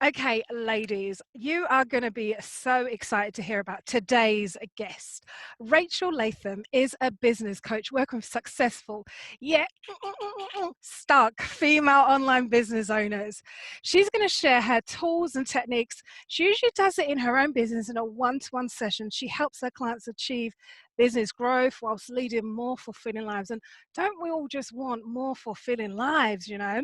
Okay, ladies, you are going to be so excited to hear about today's guest. Rachel Letham is a business coach working with successful, yet stuck female online business owners. She's going to share her tools and techniques. She usually does it in her own business in a one-to-one session. She helps her clients achieve business growth whilst leading more fulfilling lives. And don't we all just want more fulfilling lives, you know?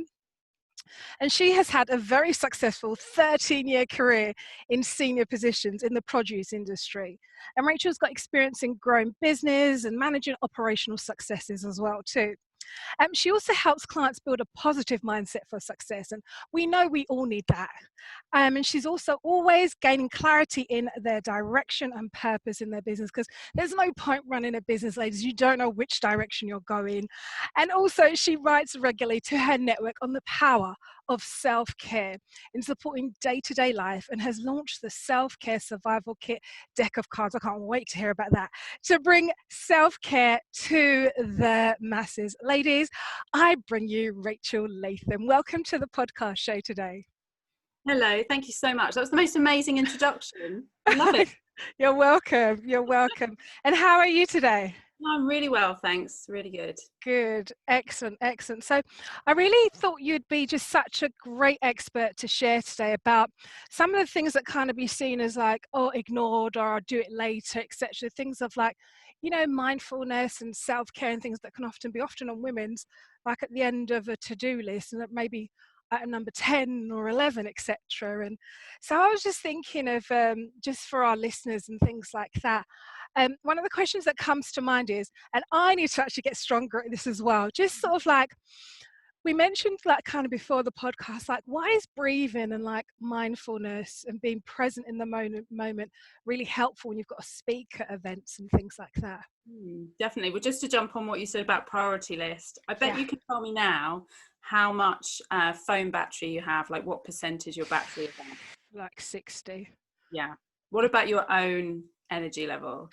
And she has had a very successful 13-year career in senior positions in the produce industry. And Rachel's got experience in growing business and managing operational successes as well too. She also helps clients build a positive mindset for success, and we know we all need that. And she's also always gaining clarity in their direction and purpose in their business, because there's no point running a business, ladies. You don't know which direction you're going. And also, she writes regularly to her network on the power of self-care in supporting day-to-day life, and has launched the Self-Care Survival Kit deck of cards. I can't wait to hear about that, to bring self-care to the masses. Ladies, I bring you Rachel Letham. Welcome to the podcast show today. Hello, thank you so much. That was the most amazing introduction. I love it. You're welcome. You're welcome. And how are you today? I'm really well, thanks. Really good. Good. Excellent. Excellent. So I really thought you'd be just such a great expert to share today about some of the things that kind of be seen as like, oh, ignored, or I'll do it later, etc. Things of like, you know, mindfulness and self-care and things that can often be on women's, like at the end of a to-do list, and that maybe at number 10 or 11, etc. And so I was just thinking of just for our listeners and things like that. One of the questions that comes to mind is, and I need to actually get stronger at this as well, just sort of like, we mentioned like kind of before the podcast, like why is breathing and like mindfulness and being present in the moment really helpful when you've got to speak at events and things like that? Definitely. Well, just to jump on what you said about priority list, I bet you can tell me now how much phone battery you have, like what percentage your battery is on. Like 60. Yeah. What about your own energy level?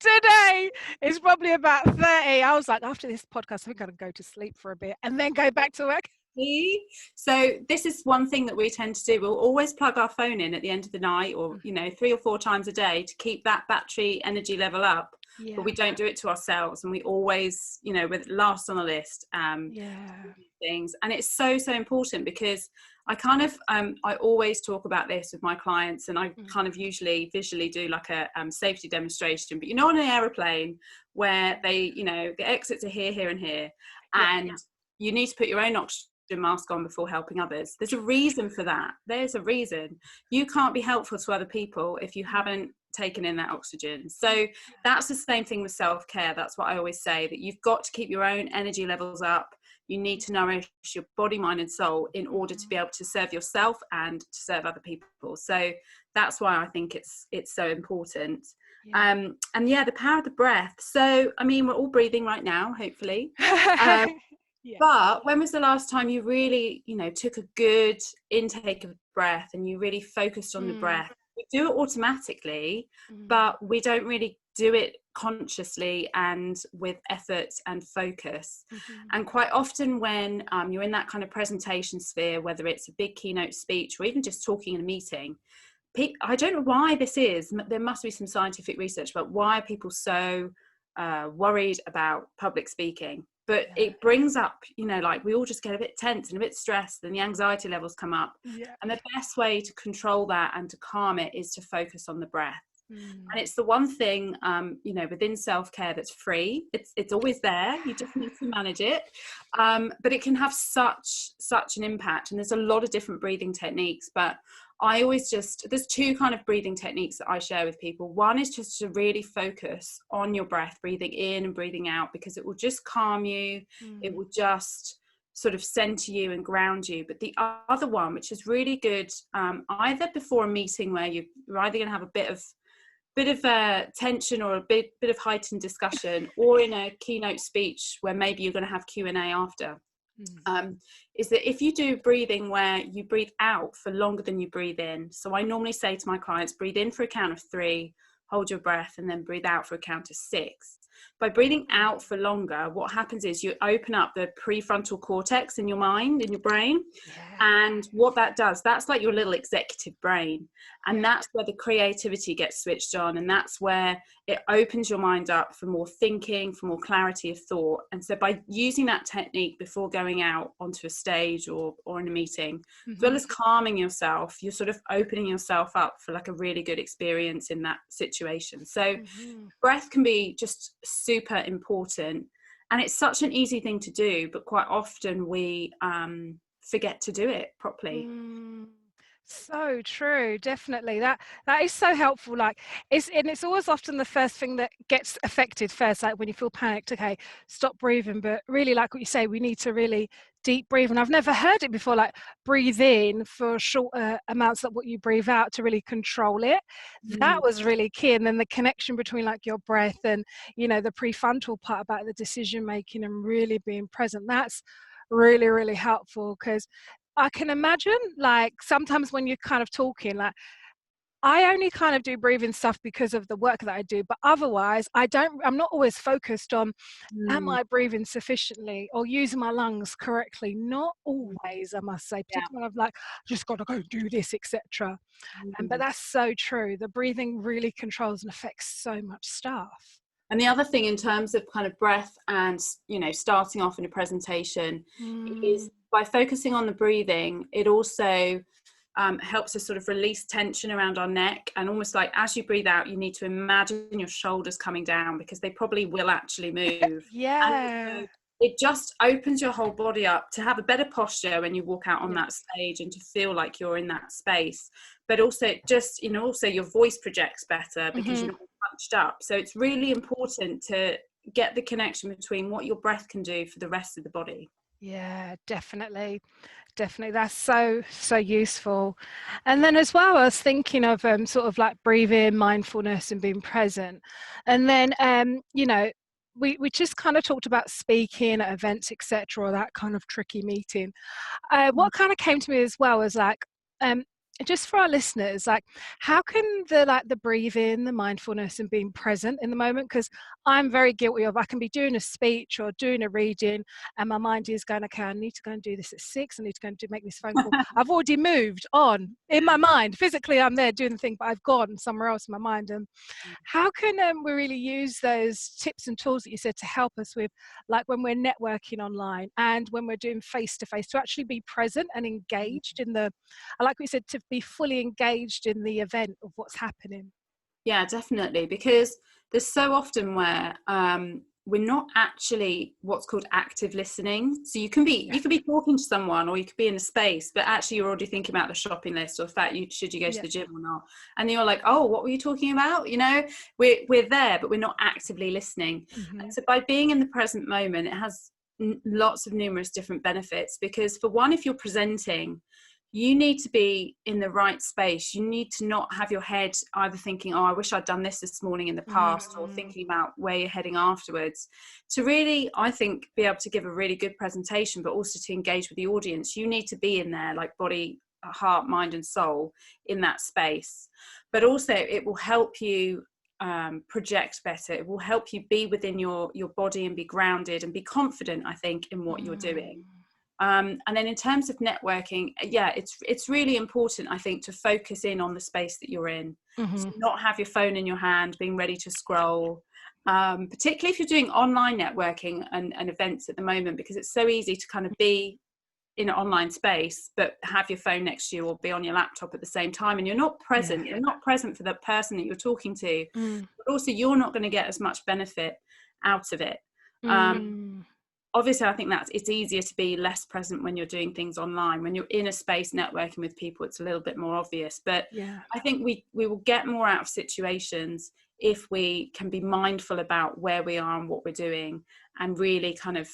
Today is probably about 30. I was like, after this podcast, I'm going to go to sleep for a bit and then go back to work. So this is one thing that we tend to do. We'll always plug our phone in at the end of the night, or 3 or 4 times a day, to keep that battery energy level up. Yeah. But we don't do it to ourselves, and we always, we're last on the list. Things, and it's so important, because I kind of I always talk about this with my clients, and I kind of usually visually do like a safety demonstration. But on an aeroplane where they, the exits are here and here, and you need to put your own oxygen mask on before helping others. There's a reason for that. There's a reason. You can't be helpful to other people if you haven't taken in that oxygen. So that's the same thing with self-care. That's what I always say, that you've got to keep your own energy levels up. You need to nourish your body, mind and soul in order to be able to serve yourself and to serve other people. So that's why I think it's so important. And the power of the breath. So I mean, we're all breathing right now, hopefully. But when was the last time you really, took a good intake of breath and you really focused on the breath? We do it automatically, but we don't really do it consciously and with effort and focus. And quite often when you're in that kind of presentation sphere, whether it's a big keynote speech or even just talking in a meeting, I don't know why this is. There must be some scientific research about why people so worried about public speaking. But it brings up, like we all just get a bit tense and a bit stressed, and the anxiety levels come up. And the best way to control that and to calm it is to focus on the breath. And it's the one thing, within self-care that's free. It's always there. You just need to manage it. But it can have such an impact. And there's a lot of different breathing techniques. But I always there's 2 kind of breathing techniques that I share with people. One is just to really focus on your breath, breathing in and breathing out, because it will just calm you. It will just sort of center you and ground you. But the other one, which is really good, either before a meeting where you're either going to have a bit of tension or a bit of heightened discussion, or in a keynote speech where maybe you're going to have Q&A after, is that if you do breathing where you breathe out for longer than you breathe in. So I normally say to my clients, breathe in for a count of 3, hold your breath, and then breathe out for a count of 6. by breathing out for longer, what happens is you open up the prefrontal cortex in your mind, in your brain. And what that does, that's like your little executive brain. And that's where the creativity gets switched on. And that's where it opens your mind up for more thinking, for more clarity of thought. And so by using that technique before going out onto a stage or in a meeting, as well as calming yourself, you're sort of opening yourself up for like a really good experience in that situation. So breath can be just super important. And it's such an easy thing to do, but quite often we forget to do it properly. So true, definitely. That is so helpful. Like it's always often the first thing that gets affected first. Like when you feel panicked, okay, stop breathing. But really, like what you say, we need to really deep breathe. And I've never heard it before. Like breathe in for short amounts of what you breathe out to really control it. That was really key. And then the connection between like your breath and the prefrontal part about the decision making and really being present. That's really, really helpful, because I can imagine like sometimes when you're kind of talking, like I only kind of do breathing stuff because of the work that I do, but otherwise I'm not always focused on am I breathing sufficiently or using my lungs correctly? Not always, I must say, particularly when I've like just got to go do this, etc. But that's so true. The breathing really controls and affects so much stuff. And the other thing in terms of kind of breath and, starting off in a presentation is by focusing on the breathing, it also helps us sort of release tension around our neck. And almost like as you breathe out, you need to imagine your shoulders coming down, because they probably will actually move. And it just opens your whole body up to have a better posture when you walk out on that stage and to feel like you're in that space. But also just, also your voice projects better because you're not punched up. So it's really important to get the connection between what your breath can do for the rest of the body. Yeah, definitely. That's so useful. And then as well, I was thinking of sort of like breathing, mindfulness and being present. And then we just kind of talked about speaking at events, etc., or that kind of tricky meeting. What kind of came to me as well was like just for our listeners, like how can the breathing, the mindfulness and being present in the moment, because I'm very guilty of, I can be doing a speech or doing a reading and my mind is going, okay, I need to go and do this at 6, I need to go and make this phone call. I've already moved on in my mind. Physically I'm there doing the thing, but I've gone somewhere else in my mind. And how can we really use those tips and tools that you said to help us with, like when we're networking online and when we're doing face-to-face, to actually be present and engaged in the, I like what you said, to be fully engaged in the event of what's happening? Yeah, definitely, because there's so often where we're not actually what's called active listening. So you can be talking to someone, or you could be in a space, but actually you're already thinking about the shopping list or the fact should you go to the gym or not, and you're like, oh, what were you talking about? We're there, but we're not actively listening. And so by being in the present moment, it has lots of numerous different benefits, because for one, if you're presenting, you need to be in the right space. You need to not have your head either thinking, oh, I wish I'd done this morning in the past, or thinking about where you're heading afterwards. To really, I think, be able to give a really good presentation, but also to engage with the audience, you need to be in there, like body, heart, mind and soul, in that space. But also it will help you project better. It will help you be within your body and be grounded and be confident, I think, in what you're doing. And then in terms of networking, it's really important, I think, to focus in on the space that you're in. So not have your phone in your hand, being ready to scroll, particularly if you're doing online networking and events at the moment, because it's so easy to kind of be in an online space, but have your phone next to you or be on your laptop at the same time. And you're not present. You're not present for the person that you're talking to, but also you're not going to get as much benefit out of it. Obviously, I think it's easier to be less present when you're doing things online. When you're in a space networking with people, it's a little bit more obvious. But I think we will get more out of situations if we can be mindful about where we are and what we're doing, and really kind of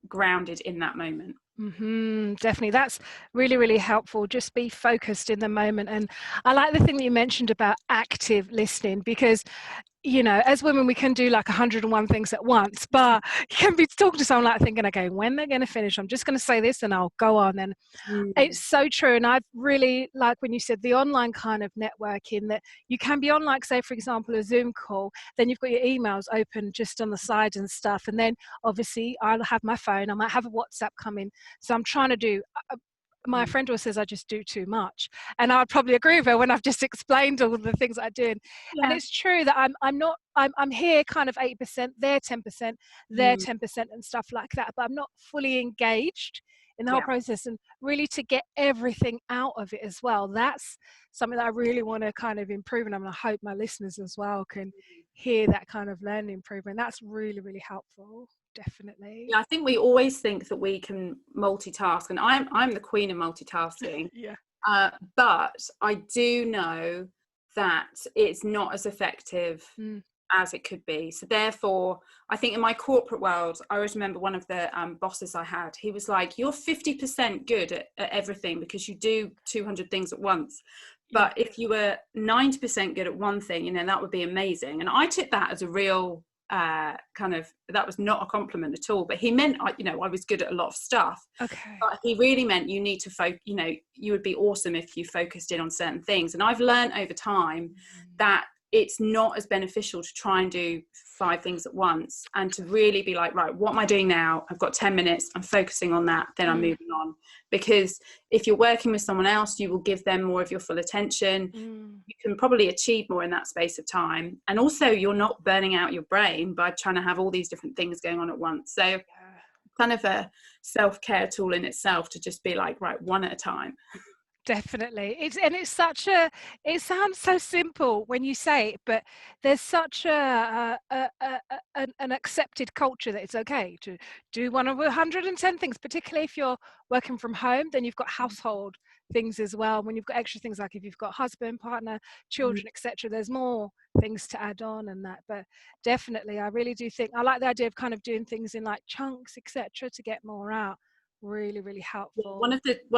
grounded in that moment. Definitely, that's really, really helpful. Just be focused in the moment. And I like the thing that you mentioned about active listening, because you know, as women, we can do like 101 things at once, but you can be talking to someone like thinking, okay, when they're going to finish, I'm just going to say this and I'll go on. And it's so true. And I've really, like when you said the online kind of networking, that you can be on, like, say, for example, a Zoom call, then you've got your emails open just on the side and stuff. And then obviously I'll have my phone, I might have a WhatsApp coming. So I'm trying to do, my friend always says I just do too much. And I'd probably agree with her when I've just explained all the things I do. And it's true that I'm here kind of 8%, there 10%, there 10% and stuff like that. But I'm not fully engaged in the whole process, and really to get everything out of it as well. That's something that I really want to kind of improve. And I hope my listeners as well can hear that kind of learning improvement. That's really, really helpful. Definitely. Yeah, I think we always think that we can multitask, and I'm the queen of multitasking. But I do know that it's not as effective as it could be. So therefore, I think in my corporate world, I always remember one of the bosses I had, he was like, you're 50% good at everything because you do 200 things at once. But if you were 90% good at one thing, you know, that would be amazing. And I took that as a real kind of, that was not a compliment at all, but he meant, you know, I was good at a lot of stuff. But he really meant you need to you know, you would be awesome if you focused in on certain things. And I've learned over time that it's not as beneficial to try and do 5 things at once, and to really be like, right, what am I doing now? I've got 10 minutes, I'm focusing on that, then I'm moving on. Because if you're working with someone else, you will give them more of your full attention. You can probably achieve more in that space of time. And also you're not burning out your brain by trying to have all these different things going on at once. So kind of a self-care tool in itself, to just be like, right, one at a time. Definitely. It's such a, it sounds so simple when you say it, but there's such an accepted culture that it's okay to do one of 110 things, particularly if you're working from home. Then you've got household things as well. When you've got extra things, like if you've got husband, partner, children, etc., there's more things to add on and that. But definitely, I really do think I like the idea of kind of doing things in like chunks, etc., to get more out. Really, really helpful. One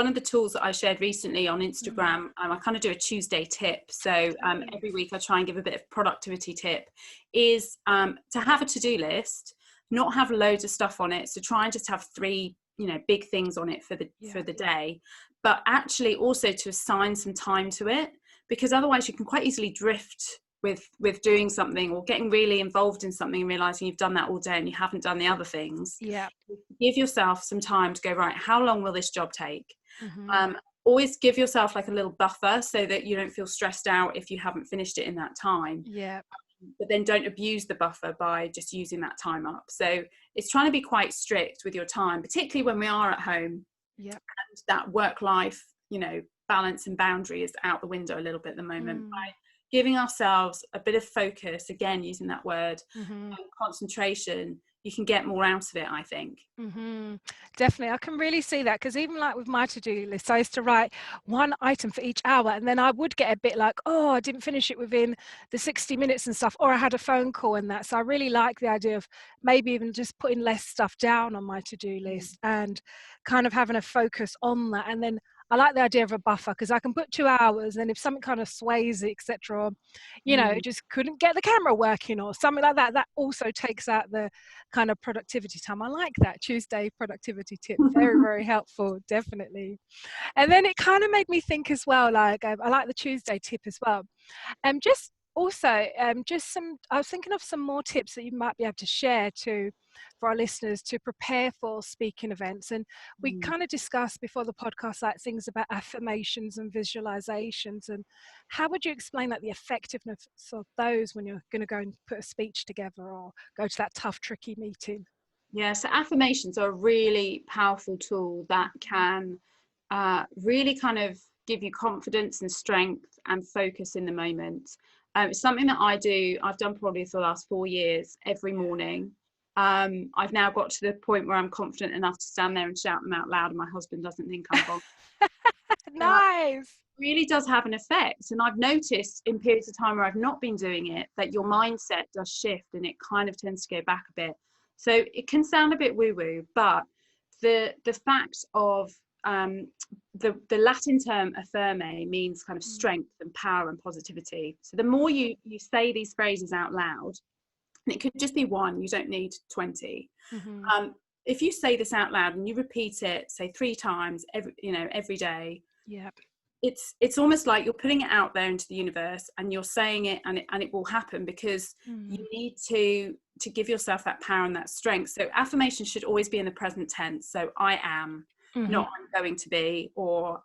of the tools that I shared recently on Instagram, I kind of do a Tuesday tip. So every week I try and give a bit of productivity tip, is to have a to-do list, not have loads of stuff on it. So try and just have 3, you know, big things on it for the day, but actually also to assign some time to it, because otherwise you can quite easily drift with doing something or getting really involved in something and realizing you've done that all day and you haven't done the other things. Give yourself some time to go, right, how long will this job take? Always give yourself like a little buffer so that you don't feel stressed out if you haven't finished it in that time. But then don't abuse the buffer by just using that time up. So it's trying to be quite strict with your time, particularly when we are at home. And that work life, you know, balance and boundary is out the window a little bit at the moment. By giving ourselves a bit of focus, again using that word, concentration, you can get more out of it, I think. Definitely, I can really see that, because even like with my to-do list, I used to write 1 item for each hour, and then I would get a bit like, oh, I didn't finish it within the 60 minutes and stuff, or I had a phone call and that. So I really like the idea of maybe even just putting less stuff down on my to-do list and kind of having a focus on that. And then I like the idea of a buffer, because I can put 2 hours, and if something kind of sways it, etc., or, you know, just couldn't get the camera working or something like that, that also takes out the kind of productivity time. I like that Tuesday productivity tip. Very, very helpful, definitely. And then it kind of made me think as well, like I like the Tuesday tip as well. Just also, I was thinking of some more tips that you might be able to share for our listeners to prepare for speaking events. And we kind of discussed before the podcast, like things about affirmations and visualizations. And how would you explain that, the effectiveness of those when you're going to go and put a speech together or go to that tough, tricky meeting? Yeah, so affirmations are a really powerful tool that can really kind of give you confidence and strength and focus in the moment. It's something that I've done probably for the last 4 years, every morning. I've now got to the point where I'm confident enough to stand there and shout them out loud, and my husband doesn't think I'm wrong. Nice. Really does have an effect. And I've noticed in periods of time where I've not been doing it, that your mindset does shift and it kind of tends to go back a bit. So it can sound a bit woo-woo, but the fact of the Latin term affirme means kind of strength and power and positivity. So the more you say these phrases out loud, and it could just be one, you don't need 20. If you say this out loud and you repeat it, say 3 times every day, it's almost like you're putting it out there into the universe, and you're saying it, and it will happen, because you need to give yourself that power and that strength. So affirmation should always be in the present tense. So I am, not I'm going to be, or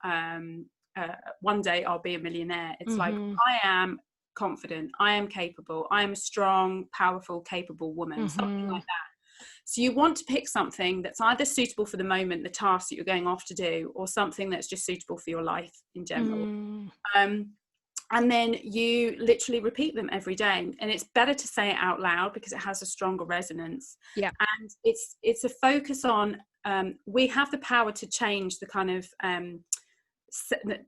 one day I'll be a millionaire. It's like, I am confident, I am capable, I am a strong, powerful, capable woman, something like that. So you want to pick something that's either suitable for the moment, the task that you're going off to do, or something that's just suitable for your life in general. And then you literally repeat them every day. And it's better to say it out loud because it has a stronger resonance. And it's a focus on, we have the power to change the kind of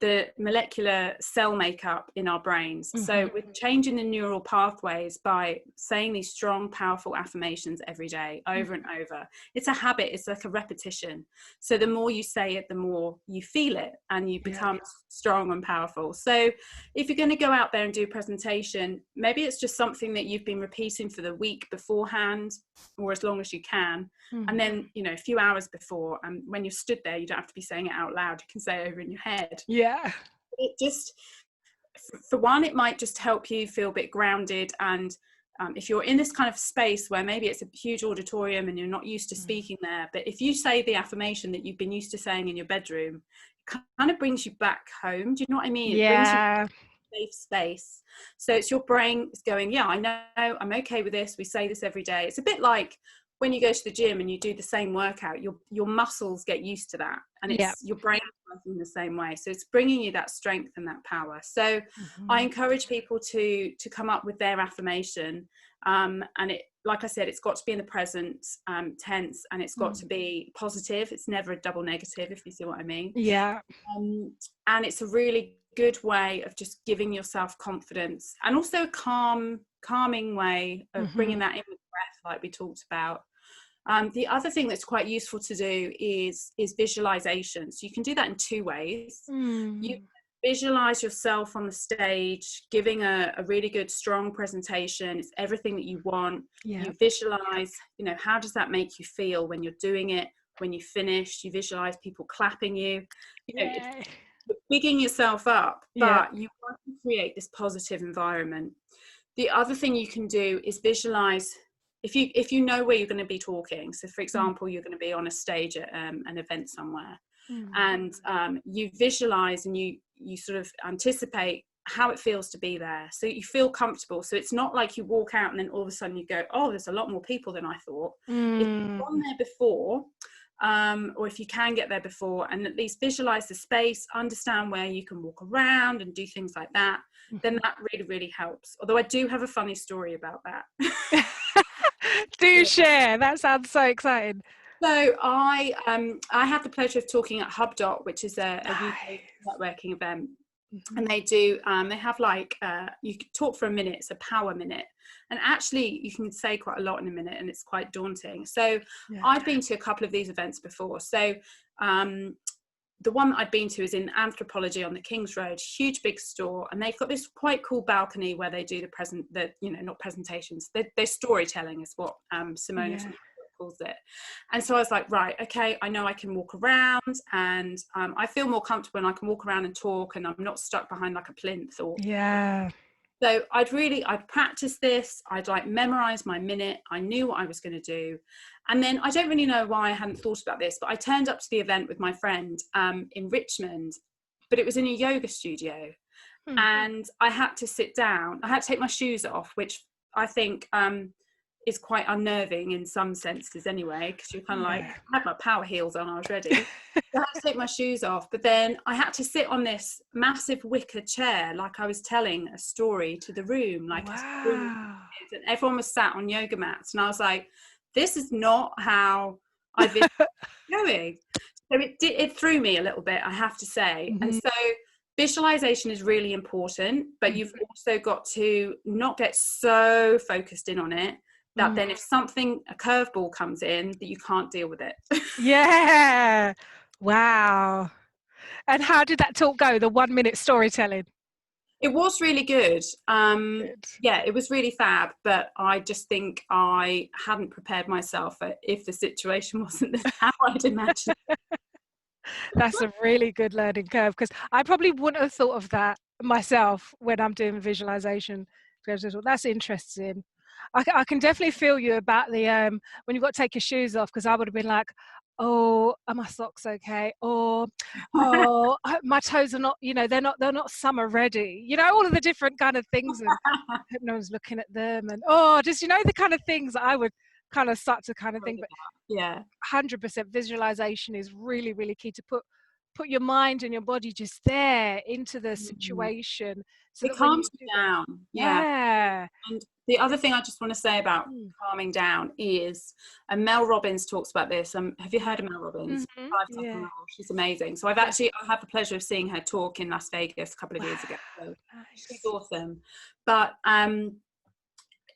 the molecular cell makeup in our brains. So we're changing the neural pathways by saying these strong, powerful affirmations every day, over and over. It's a habit. It's like a repetition. So the more you say it, the more you feel it, and you become strong and powerful. So if you're going to go out there and do a presentation, maybe it's just something that you've been repeating for the week beforehand, or as long as you can. And then, a few hours before, and when you're stood there, you don't have to be saying it out loud. You can say it over in your head. It just, for one, it might just help you feel a bit grounded. And if you're in this kind of space where maybe it's a huge auditorium and you're not used to speaking there, but if you say the affirmation that you've been used to saying in your bedroom, it kind of brings you back home. Do you know what I mean? It brings you back to a safe space. So it's your brain is going, I know, I'm okay with this. We say this every day. It's a bit like when you go to the gym and you do the same workout, your muscles get used to that, and it's your brain working the same way. So it's bringing you that strength and that power. So I encourage people to come up with their affirmation, and it, like I said, it's got to be in the present tense, and it's got to be positive. It's never a double negative, if you see what I mean. And it's a really good way of just giving yourself confidence, and also a calming way of bringing that in with breath, like we talked about. The other thing that's quite useful to do is visualization. So you can do that in 2 ways. You visualize yourself on the stage giving a really good, strong presentation. It's everything that you want. You visualize, how does that make you feel when you're doing it? When you finish, you visualize people clapping you. You're bigging yourself up, but you want to create this positive environment. The other thing you can do is visualize, if you know where you're going to be talking. So for example, you're going to be on a stage at an event somewhere, and you visualize and you sort of anticipate how it feels to be there, so you feel comfortable. So it's not like you walk out and then all of a sudden you go, oh, there's a lot more people than I thought. If you've gone there before, or if you can get there before, and at least visualize the space, understand where you can walk around and do things like that, then that really, really helps. Although I do have a funny story about that. Do share. That sounds so exciting. So I had the pleasure of talking at HubDot, which is a UK networking event. And they do, they have like, you could talk for a minute, it's a power minute. And actually you can say quite a lot in a minute, and it's quite daunting. So I've been to a couple of these events before. So the one that I'd been to is in Anthropology on the King's Road, huge big store. And they've got this quite cool balcony where they do not presentations, they're storytelling is what Simona calls it. And so I was like, right, okay, I know I can walk around, and I feel more comfortable when I can walk around and talk, and I'm not stuck behind like a plinth or so I'd practice this. I'd like memorize my minute. I knew what I was going to do. And then I don't really know why I hadn't thought about this, but I turned up to the event with my friend in Richmond, but it was in a yoga studio. And I had to sit down. I had to take my shoes off, which I think is quite unnerving in some senses anyway, because you're kind of like, I had my power heels on, I was ready. So I had to take my shoes off, but then I had to sit on this massive wicker chair like I was telling a story to the room, like and everyone was sat on yoga mats, and I was like, this is not how I've been going. So it threw me a little bit, I have to say. And so visualization is really important, but you've also got to not get so focused in on it that then if a curveball comes in, that you can't deal with it. Wow. And how did that talk go, the 1-minute storytelling? It was really good. Good. Yeah, it was really fab, but I just think I hadn't prepared myself for if the situation wasn't how I'd imagined. That's a really good learning curve, because I probably wouldn't have thought of that myself when I'm doing visualization. That's interesting. I can definitely feel you about the when you've got to take your shoes off, because I would have been like, oh, are my socks okay? Or oh, my toes are not, they're not summer ready. All of the different kind of things, and I hope no one's looking at them, and just the kind of things that I would kind of start to kind of think. But Yeah. 100% visualization is really, really key to put your mind and your body just there into the situation, so It that when you calms do you that, down. Yeah. yeah. And the other thing I just want to say about Mm. calming down is, and Mel Robbins talks about this. Have you heard of Mel Robbins? Mm-hmm. 5 second Yeah. rule. She's amazing. So Yeah. I had the pleasure of seeing her talk in Las Vegas a couple of Wow. years ago. So she's Nice. awesome. But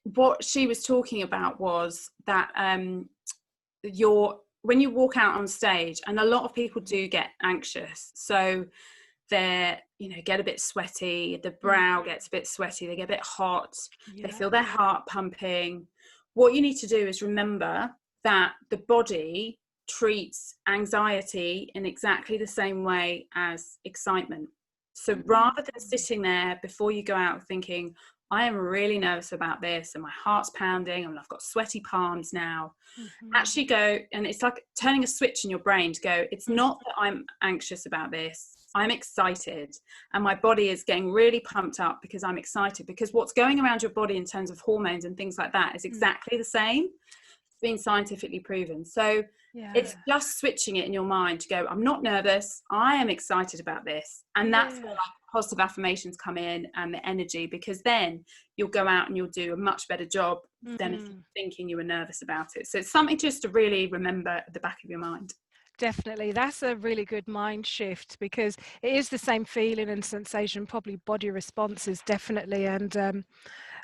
what she was talking about was that when you walk out on stage, and a lot of people do get anxious, so they're get a bit sweaty, the brow gets a bit sweaty, they get a bit hot, they Yeah. feel their heart pumping. What you need to do is remember that the body treats anxiety in exactly the same way as excitement. So rather than sitting there before you go out thinking, I am really nervous about this and my heart's pounding and I've got sweaty palms now, actually go, and it's like turning a switch in your brain to go, it's not that I'm anxious about this, I'm excited, and my body is getting really pumped up because I'm excited, because what's going around your body in terms of hormones and things like that is exactly the same. It's been scientifically proven. So it's just switching it in your mind to go, I'm not nervous, I am excited about this. And that's where like positive affirmations come in, and the energy, because then you'll go out and you'll do a much better job than if you're thinking you were nervous about it. So it's something just to really remember at the back of your mind. Definitely. That's a really good mind shift, because it is the same feeling and sensation, probably body responses, definitely. And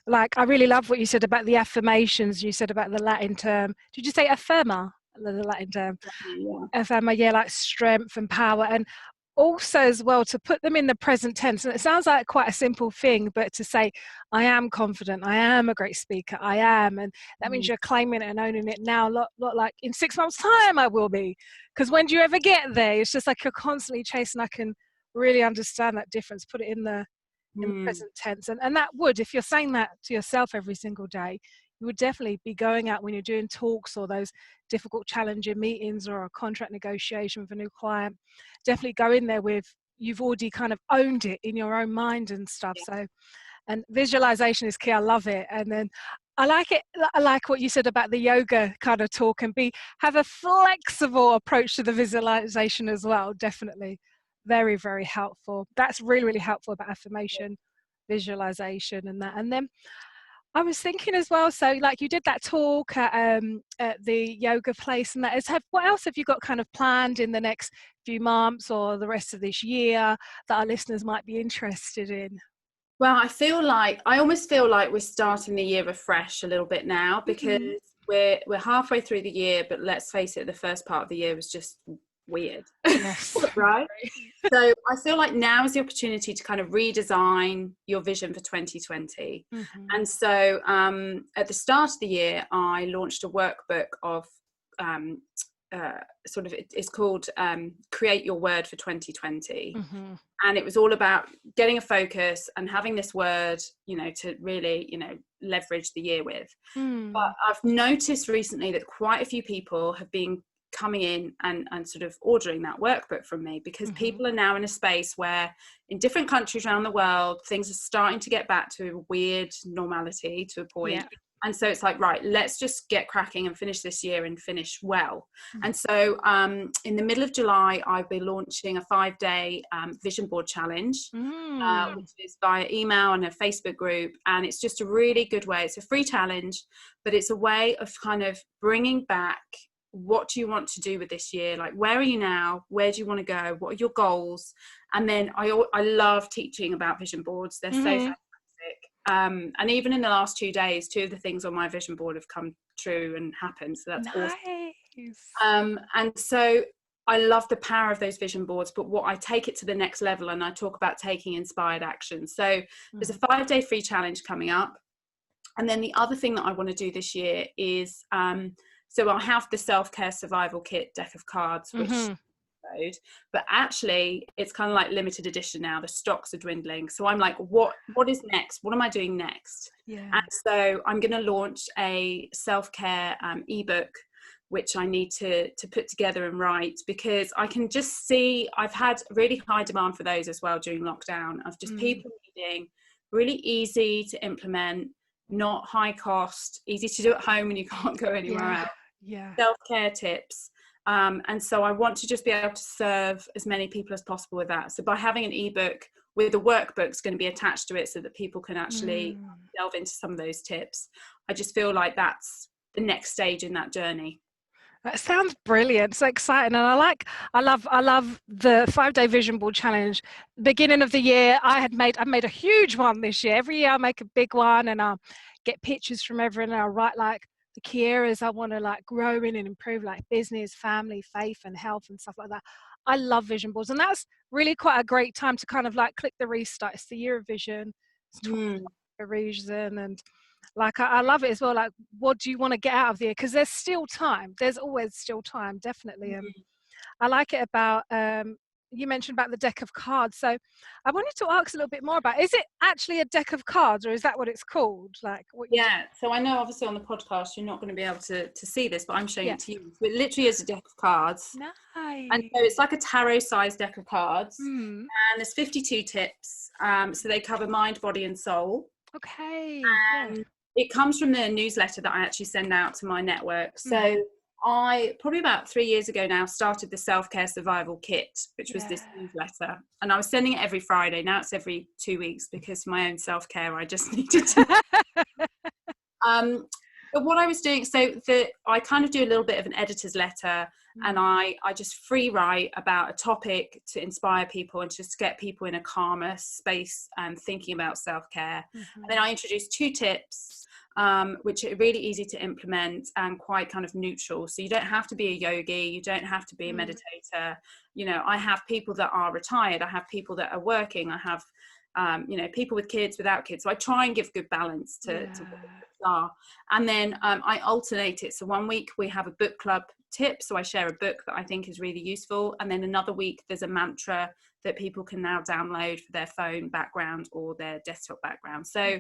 like, I really love what you said about the affirmations. You said about the Latin term. Did you say affirma? The Latin term. Yeah. Affirma, yeah, like strength and power. And also as well to put them in the present tense. And it sounds like quite a simple thing, but to say, I am confident, I am a great speaker, I am. And that means you're claiming it and owning it now, not like in 6 months' time I will be. Because when do you ever get there? It's just like you're constantly chasing. I can really understand that difference. Put it in the present tense. And that would, if you're saying that to yourself every single day, you would definitely be going out when you're doing talks or those difficult, challenging meetings or a contract negotiation with a new client. Definitely go in there with, you've already kind of owned it in your own mind and stuff. So, and visualization is key. I love it. And then I like it. I like what you said about the yoga kind of talk, and have a flexible approach to the visualization as well. Definitely. Very, very helpful. That's really, really helpful about affirmation, visualization, and that. And then I was thinking as well, so like you did that talk at the yoga place, and that is, what else have you got kind of planned in the next few months or the rest of this year that our listeners might be interested in? Well, I almost feel like we're starting the year afresh a little bit now, because we're halfway through the year, but let's face it, the first part of the year was just weird. Yes. Right? So I feel like now is the opportunity to kind of redesign your vision for 2020. And so at the start of the year, I launched a workbook of it's called Create Your Word for 2020. And it was all about getting a focus and having this word, to really, leverage the year with. But I've noticed recently that quite a few people have been coming in and sort of ordering that workbook from me, because people are now in a space where in different countries around the world, things are starting to get back to a weird normality to a point. Yeah. And so it's like, right, let's just get cracking and finish this year and finish well. And so in the middle of July, I'll be launching a 5-day vision board challenge, which is via email and a Facebook group. And it's just a really good way. It's a free challenge, but it's a way of kind of bringing back, what do you want to do with this year? Like, where are you now? Where do you want to go? What are your goals? And then I love teaching about vision boards. They're so fantastic. And even in the last 2 days, 2 of the things on my vision board have come true and happened. So that's awesome. And so I love the power of those vision boards, but what I take it to the next level, and I talk about taking inspired action. So there's a 5-day free challenge coming up. And then the other thing that I want to do this year is, so I'll have the self-care survival kit deck of cards, which but actually it's kind of like limited edition now. The stocks are dwindling. So I'm like, what is next? What am I doing next? Yeah. And so I'm going to launch a self-care ebook, which I need to put together and write, because I can just see I've had really high demand for those as well during lockdown, of just people needing really easy to implement, not high cost, easy to do at home when you can't go anywhere else. Yeah. Self-care tips. And so I want to just be able to serve as many people as possible with that. So by having an ebook with the workbooks going to be attached to it so that people can actually delve into some of those tips, I just feel like that's the next stage in that journey. That sounds brilliant. So exciting. And I love the 5-day vision board challenge. Beginning of the year, I made a huge one this year. Every year I make a big one, and I'll get pictures from everyone, and I'll write like the key areas I want to like grow in and improve, like business, family, faith, and health and stuff like that. I love vision boards, and that's really quite a great time to kind of like click the restart. It's the year of vision. It's a reason, and like I love it as well. Like, what do you want to get out of the year? Because there's still time. There's always still time, definitely. I like it about you mentioned about the deck of cards. So I wanted to ask a little bit more about, is it actually a deck of cards, or is that what it's called? Like what so I know obviously on the podcast you're not going to be able to see this, but I'm showing it to you. So it literally is a deck of cards. Nice. And so it's like a tarot sized deck of cards. And there's 52 tips. So they cover mind, body and soul. Okay. And it comes from the newsletter that I actually send out to my network. So I, probably about 3 years ago now, started the Self-Care Survival Kit, which was this newsletter. And I was sending it every Friday. Now it's every 2 weeks, because for my own self-care, I just needed to. But what I was doing, I kind of do a little bit of an editor's letter, and I just free write about a topic to inspire people and just get people in a calmer space and thinking about self-care. And then I introduce 2 tips, which are really easy to implement and quite kind of neutral. So you don't have to be a yogi, you don't have to be a meditator. You know, I have people that are retired, I have people that are working, I have people with kids, without kids. So I try and give good balance to what the tips are. And then I alternate it. So one week we have a book club tip. So I share a book that I think is really useful. And then another week there's a mantra that people can now download for their phone background or their desktop background. So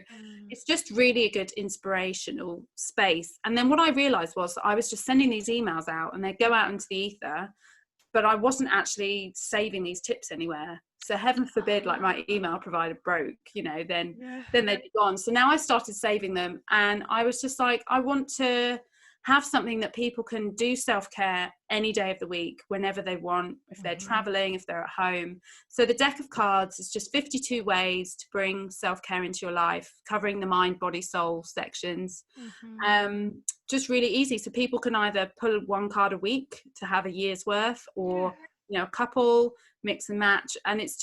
it's just really a good inspirational space. And then what I realized was I was just sending these emails out and they go out into the ether, but I wasn't actually saving these tips anywhere. So heaven forbid, like my email provider broke, then they'd be gone. So now I started saving them, and I was just like, I want to have something that people can do self-care any day of the week, whenever they want, if they're traveling, if they're at home. So the deck of cards is just 52 ways to bring self-care into your life, covering the mind, body, soul sections. Just really easy. So people can either pull one card a week to have a year's worth, or a couple, mix and match. And it's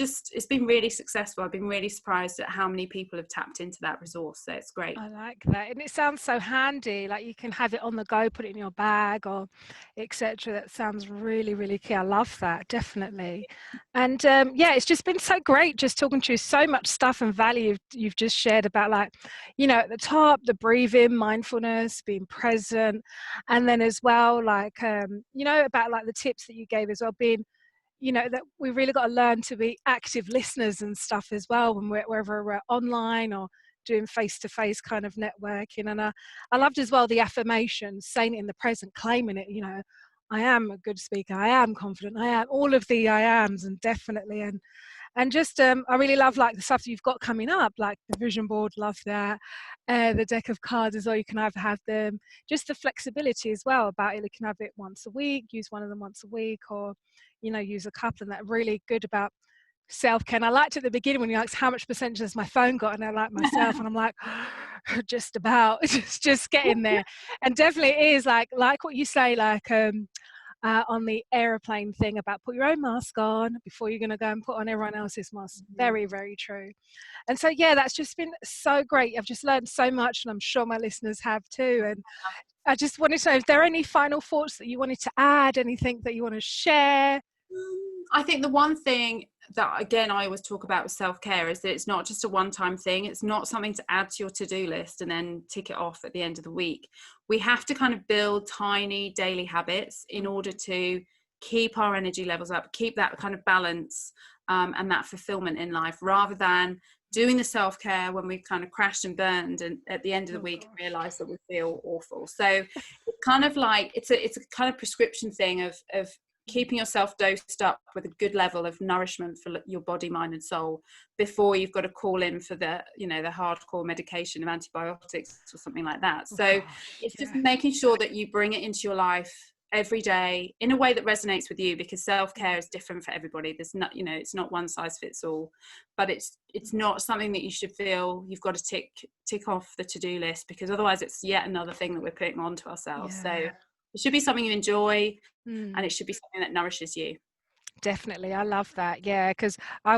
been really successful. I've been really surprised at how many people have tapped into that resource. So it's great. I like that. And it sounds so handy, like you can have it on the go, put it in your bag or etc. That sounds really, really key. I love that, definitely. And it's just been so great just talking to you. So much stuff and value you've just shared about, like, at the top, the breathing, mindfulness, being present, and then as well, like about like the tips that you gave as well, being that we really got to learn to be active listeners and stuff as well, when wherever we're online or doing face-to-face kind of networking. And I loved as well the affirmations, saying it in the present, claiming it, I am a good speaker, I am confident, I am all of the I ams, and definitely. And just I really love like the stuff you've got coming up, like the vision board, love that. The deck of cards as well, you can either have them, just the flexibility as well about it. You can have it once a week, use one of them once a week, or use a couple. And that really good about self-care. And I liked at the beginning when you asked how much percentage has my phone got, and I like myself, and I'm like, just about, just getting there. And definitely it is like what you say, like on the aeroplane thing about put your own mask on before you're going to go and put on everyone else's mask. Very, very true. And so, yeah, that's just been so great. I've just learned so much, and I'm sure my listeners have too. And I just wanted to know if there are any final thoughts that you wanted to add, anything that you want to share? I think the one thing that, again, I always talk about with self-care is that it's not just a one-time thing. It's not something to add to your to-do list and then tick it off at the end of the week. We have to kind of build tiny daily habits in order to keep our energy levels up, keep that kind of balance and that fulfillment in life, rather than doing the self-care when we've kind of crashed and burned and at the end of the week realize that we feel awful. So it's kind of like it's a kind of prescription thing of keeping yourself dosed up with a good level of nourishment for your body, mind and soul before you've got to call in for the, you know, the hardcore medication of antibiotics or something like that. So it's just making sure that you bring it into your life every day in a way that resonates with you, because self-care is different for everybody. There's not, you know, it's not one size fits all, but it's not something that you should feel you've got to tick off the to-do list, because otherwise it's yet another thing that we're putting onto ourselves. So it should be something you enjoy, and it should be something that nourishes you. Definitely, I love that. Yeah, because I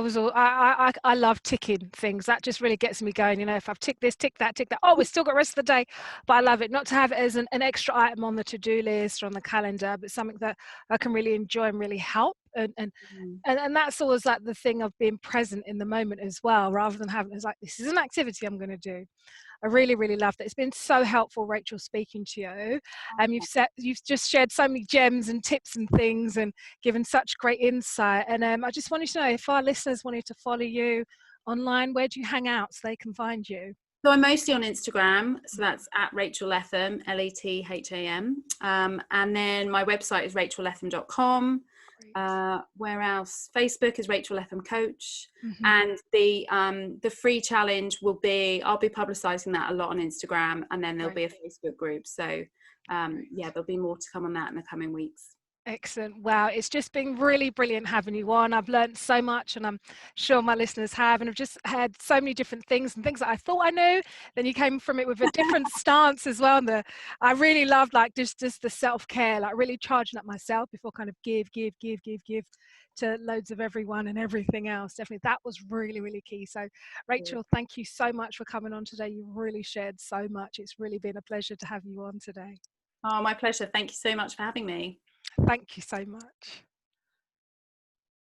love ticking things. That just really gets me going. You know, if I've ticked this, tick that, tick that. Oh, we've still got the rest of the day, but I love it. Not to have it as an extra item on the to-do list or on the calendar, but something that I can really enjoy and really help. And that's always like the thing of being present in the moment as well, rather than having it's like this is an activity I'm going to do. I really, really love that. It's been so helpful, Rachel, speaking to you. You've just shared so many gems and tips and things and given such great insight. And I just wanted to know if our listeners wanted to follow you online, where do you hang out so they can find you? So I'm mostly on Instagram. So that's at Rachel Letham, Letham. And then my website is rachelletham.com. Where else? Facebook is Rachel Letham Coach. And the free challenge will be, I'll be publicizing that a lot on Instagram, and then there'll be a Facebook group. So yeah, there'll be more to come on that in the coming weeks. Excellent. Wow, it's just been really brilliant having you on. I've learned so much, and I'm sure my listeners have, and I've just had so many different things and things that I thought I knew. Then you came from it with a different stance as well. And I really loved like just the self-care, like really charging up myself before kind of give to loads of everyone and everything else. Definitely, that was really, really key. So Rachel, thank you so much for coming on today. You really shared so much. It's really been a pleasure to have you on today. Oh, my pleasure. Thank you so much for having me. Thank you so much.